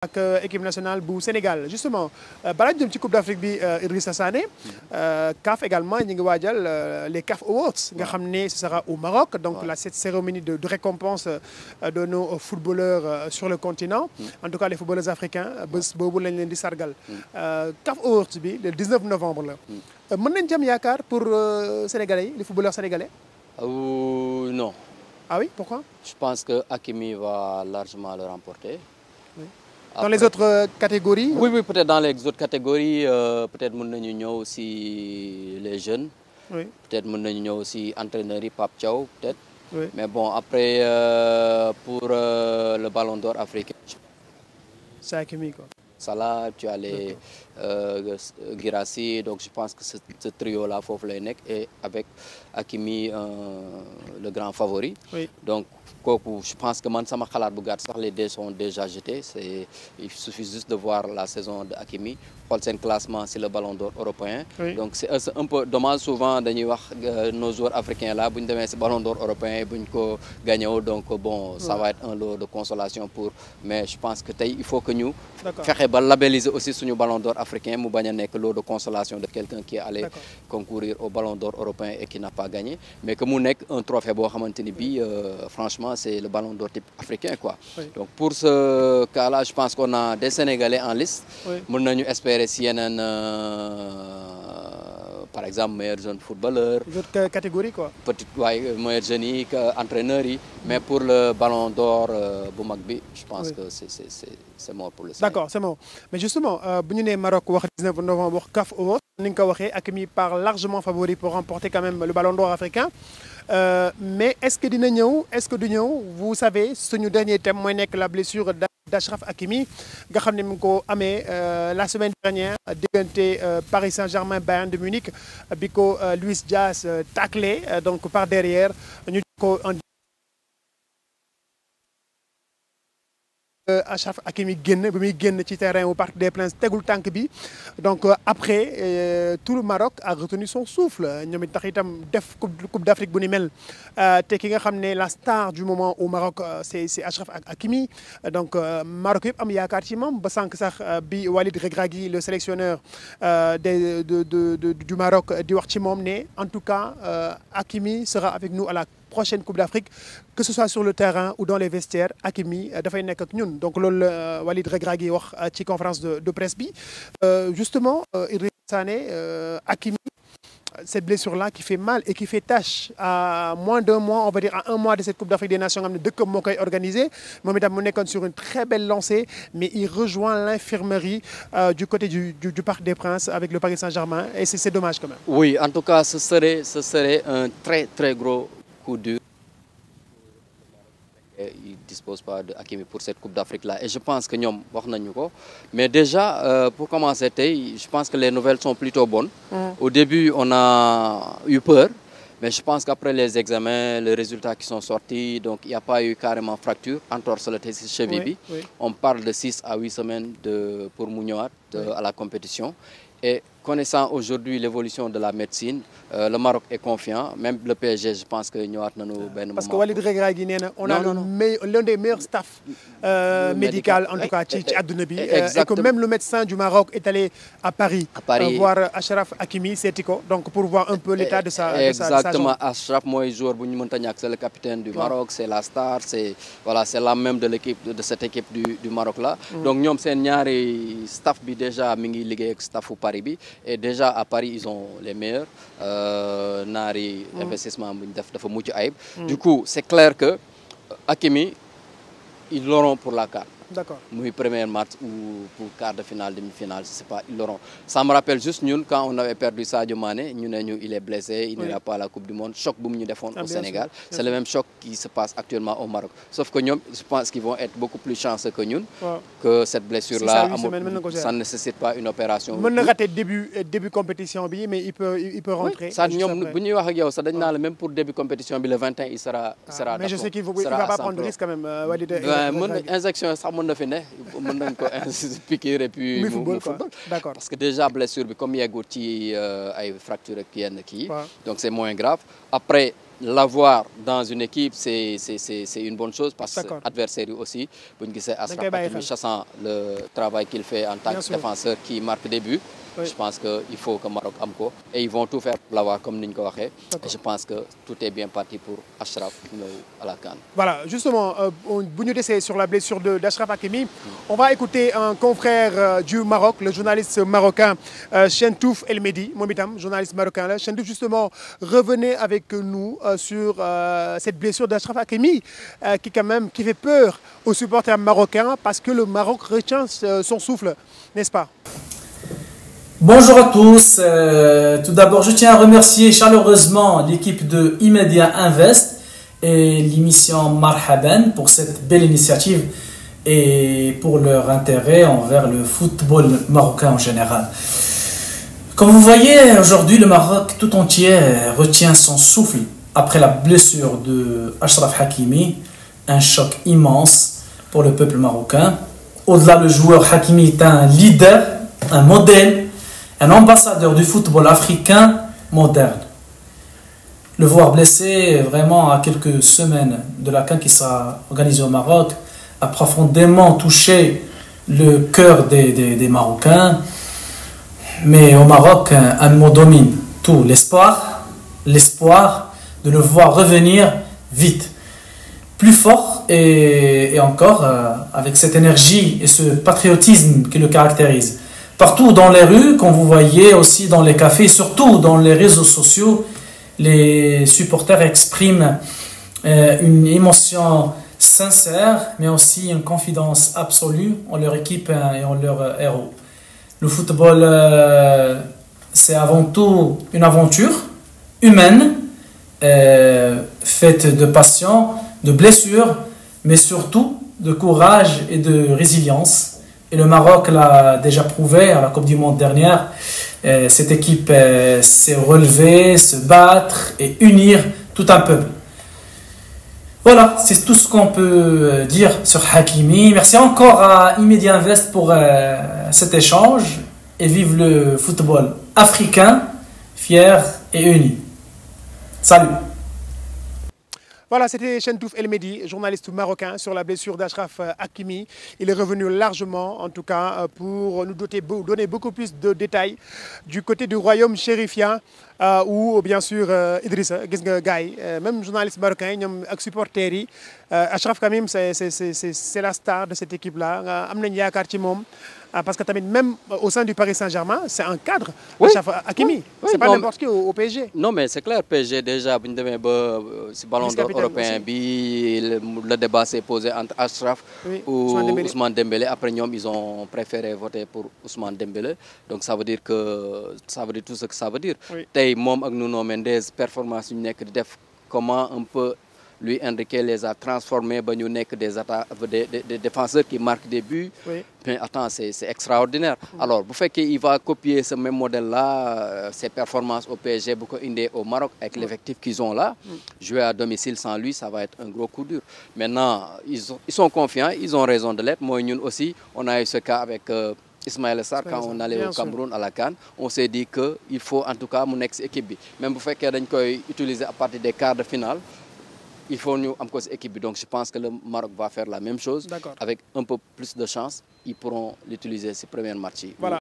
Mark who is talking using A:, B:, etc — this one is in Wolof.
A: ak équipe nationale bu Sénégal justement balaa jëm ci Coupe d'Afrique bi Idrissa Sané CAF également ñi ngi waajal les CAF Awards nga xam ne ce sera au Maroc donc cette cérémonie de récompense de nos footballeurs sur le continent en tout cas les footballeurs africains bés boobu lañ leen di sargal CAF Awards bi le 19 novembre la mën nañ jëm yaakaar pour sénégalais yi les footballeurs sénégalais
B: non.
A: Ah oui, pourquoi?
B: Je pense que Hakimi va largement le remporter.
A: Oui. Dans les autres catégories?
B: Oui, peut-être dans les autres catégories, peut-être mën nañu ñëw aussi les jeunes.
A: Oui.
B: Peut-être mën nañu ñëw aussi entraîneurs yi Pape Thiaw peut-être.
A: Oui.
B: Mais bon après pour le Ballon d'Or africain.
A: C'est Hakimi quoi.
B: Salah, tu as les Guirassy, donc je pense que ce trio-là foofu lay nekk et avec Hakimi le grand favori.
A: Oui.
B: Donc kooku je pense que man sama xalaat bu gàtt sax les dés sont déjà jetés il suffit juste de voir la saison de Hakimi xool seen classement sur le Ballon d'Or européen. Oui. Donc c'est un peu dommage souvent dañuy wax nos joueurs africains là bu ñu demee si Ballon d'Or européen bu ñu ko gagné donc bon ça va être un lot de consolation mais je pense que tey il faut que ñu fexe ba labelliser aussi suñu Ballon d'Or africain mu bañ a nekk lot de consolation de quelqu'un qui est allé concourir au Ballon d'Or européen et qui n'a pas gagné mais que mu nekk un trophée boo xamante ni bii franchement c'est le Ballon d'Or type africain quoi. Oui. Donc pour ce cas-là je pense qu'on a des Sénégalais en liste. Mën nañu espérer si yeneen par exemple meilleur jeune footballeur.
A: D'autres catégories quoi.
B: Peut-être waaye meilleur jeune yi entraîneur yi mais pour le Ballon d'Or bu mag bi je pense que c'est mort pour le Sénégal.
A: D'accord, c'est mort. Mais justement bu ñu nee Maroc wax 19 novembre wax CAF Awards ni nga ko waxee Hakimi part largement favori pour remporter quand même le Ballon d'Or africain. Mais est-ce que dina ñëw est-ce que du ñëw vous savez suñu dernier thème mooy nekk la blessure d'Achraf Hakimi nga xam ne mi ngi ko amee la semaine dernière diggante Paris Saint-Germain Bayern de Munich bi ko Luis Diaz taclé donc par derrière ñu ko Achraf Hakimi génn bi muy génn ci terrain au Parc des Princes tegul tànk bi donc après tout le Maroc a retenu son souffle ñoom it tax itam def coupe d'Afrique bu ni mel te ki nga xam ne la star du moment au Maroc c'est Achraf Hakimi donc Maroc yëpp am yaakaar ci moom ba sànq sax bi Walid Regragui le sélectionneur du Maroc di wax ci moom ne en tout cas Hakimi sera avec nous à la prochaine Coupe d'Afrique que ce soit sur le terrain ou dans les vestiaires Hakimi dafay nekk ak ñun donc loolu la Walid Regragui wax ci conférence de presse bi justement Idrissa Sané Hakimi cette blessure-là qui fait mal et qui fait tâche à moins d'un mois on va dire à un mois de cette Coupe d'Afrique des Nations nga xam ne dëkkam moo koy organisé moom itam mu nekkoon sur une très belle lancée mais il rejoint l'infirmerie du côté du Parc des Princes avec le Paris Saint-Germain et c'est dommage quand même.
B: Oui, en tout cas ce serait un très très gros coup dur. Il dispose pas de Hakimi pour cette Coupe d'Afrique là et je pense que ñoom wax nañu ko mais déjà pour commencer tey je pense que les nouvelles sont plutôt bonnes. Au début on a eu peur mais je pense qu'après les examens les résultats qui sont sortis donc il n'y a pas eu carrément fracture entorse la tey ci cheville bi. On parle de 6 à 8 semaines pour mu ñëwaat à la compétition et connaissant aujourd'hui l'évolution de la médecine le Maroc est confiant même le PSG je pense que ñëwaat nañu benn moment.
A: Parce que Walid Regragui nee na on a l'un des meilleurs staff médical en tout cas ci àdduna bi et que même le médecin du Maroc est allé à Paris voir Achraf Hakimi seeti ko donc pour voir un peu l'état de sa
B: exactement Achraf mooy joueur bu ñu mënta ñàkk c'est le capitaine du Maroc c'est la star c'est la même de cette équipe du Maroc là donc ñoom seen ñaari staff bi déjà mi ngi liggéey ak staffu Paris bi et déjà à Paris ils ont les meilleurs naari investissement bu ñu def dafa mucc ayib. Du coup c'est clair que Hakimi ils l'auront pour la CAN.
A: D'accord.
B: Muy premier match ou pour quart de finale demi-finale je sais pas ils l'auront. Ça me rappelle juste ñun quand on avait perdu Sadio Mané ñu ne ñu il est blessé il n'ira pas à la Coupe du Monde choc bu mu ñu defoon au Sénégal c'est le même choc qui se passe actuellement au Maroc sauf que ñoom je pense qu'ils vont être beaucoup plus chanceux que ñun que cette blessure là amul ça ne nécessite pas une opération.
A: Mën na rater début compétition bi mais il peut rentrer.
B: Ça ñoom bu ñuy wax ak yow sax dañ naa la même pour début compétition bi le 21 il sera
A: mais je sais qu'il va pas prendre de risque quand même Walid.
B: Injection sax mën na fi ne mën nañ ko piquer et puis mu football
A: d'accord
B: parce que déjà blessure bi comme yeggul ci ay fracture ak yenn kii donc c'est moins grave après l'avoir dans une équipe, c'est une bonne chose parce que l'adversaire aussi, Achraf Hakimi, chassant le travail qu'il fait en tant que défenseur qui marque des buts, je pense qu'il faut que Maroc amko et ils vont tout faire pour l'avoir comme Ninko Waché. Je pense que tout est bien parti pour Achraf à la CAN.
A: Voilà, justement, Bougnou Dessé sur la blessure d'Achraf Hakimi. On va écouter un confrère du Maroc, le journaliste marocain Chentouf El Mehdi, Momitam, journaliste marocain. Là. Chentouf, justement, revenez avec nous sur cette blessure d'Achraf Hakimi qui fait peur aux supporters marocains parce que le Maroc retient son souffle, n'est-ce pas?
C: Bonjour à tous. Tout d'abord, je tiens à remercier chaleureusement l'équipe de Imedia Invest et l'émission Marhaban pour cette belle initiative et pour leur intérêt envers le football marocain en général. Comme vous voyez, aujourd'hui, le Maroc tout entier retient son souffle après la blessure de Achraf Hakimi, un choc immense pour le peuple marocain. Au-delà, le joueur Hakimi est un leader, un modèle, un ambassadeur du football africain moderne. Le voir blessé vraiment à quelques semaines de la CAN qui sera organisée au Maroc a profondément touché le cœur des Marocains. Mais au Maroc, un mot domine tout, l'espoir de le voir revenir vite, plus fort et encore avec cette énergie et ce patriotisme qui le caractérise. Partout dans les rues, comme vous voyez, aussi dans les cafés, surtout dans les réseaux sociaux, les supporters expriment une émotion sincère, mais aussi une confidence absolue en leur équipe et en leurs héros. Le football, c'est avant tout une aventure humaine, faite de passion, de blessures, mais surtout de courage et de résilience. Et le Maroc l'a déjà prouvé à la Coupe du Monde dernière. Cette équipe s'est relevée, se battre et unir tout un peuple. Voilà, c'est tout ce qu'on peut dire sur Hakimi. Merci encore à Imedia Invest pour cet échange. Et vive le football africain, fier et uni. Salut!
A: Voilà, c'était Chentouf El Mehdi, journaliste marocain sur la blessure d'Achraf Hakimi. Il est revenu largement, en tout cas, pour nous donner beaucoup plus de détails du côté du royaume chérifien où, bien sûr, Idrissa, Gaï, même journaliste marocain, avec supporters, Achraf Hakimi, c'est la star de cette équipe-là. Parce que même au sein du Paris Saint-Germain, c'est un cadre, Achraf Hakimi. C'est pas n'importe qui au PSG.
B: Non, mais c'est clair, PSG déjà, c'est ballon d'or européen, le débat s'est posé entre Achraf ou Ousmane Dembélé. Après, ils ont préféré voter pour Ousmane Dembélé. Donc ça veut dire tout ce que ça veut dire. Tay mom ak Nuno Mendes performance ñu nek di def comment on peut lui Enrique les a transformés ba ñu nek des défenseurs qui marquent des buts. Mais attends, c'est extraordinaire. Alors, vous faites qu'il va copier ce même modèle-là, ses performances au PSG, beaucoup au Maroc, avec l'effectif qu'ils ont là. Jouer à domicile sans lui, ça va être un gros coup dur. Maintenant, ils sont confiants, ils ont raison de l'être. Moi, nous aussi, on a eu ce cas avec Ismaël Sarr quand on allait au Cameroun à la CAN. On s'est dit qu'il faut en tout cas mon ex-équipe. Même vous faites qu'on peut utiliser à partir des quarts de finale. Il faut nous avoir cette équipe. Donc je pense que le Maroc va faire la même chose. Avec un peu plus de chance, ils pourront l'utiliser ces premiers matchs. Voilà.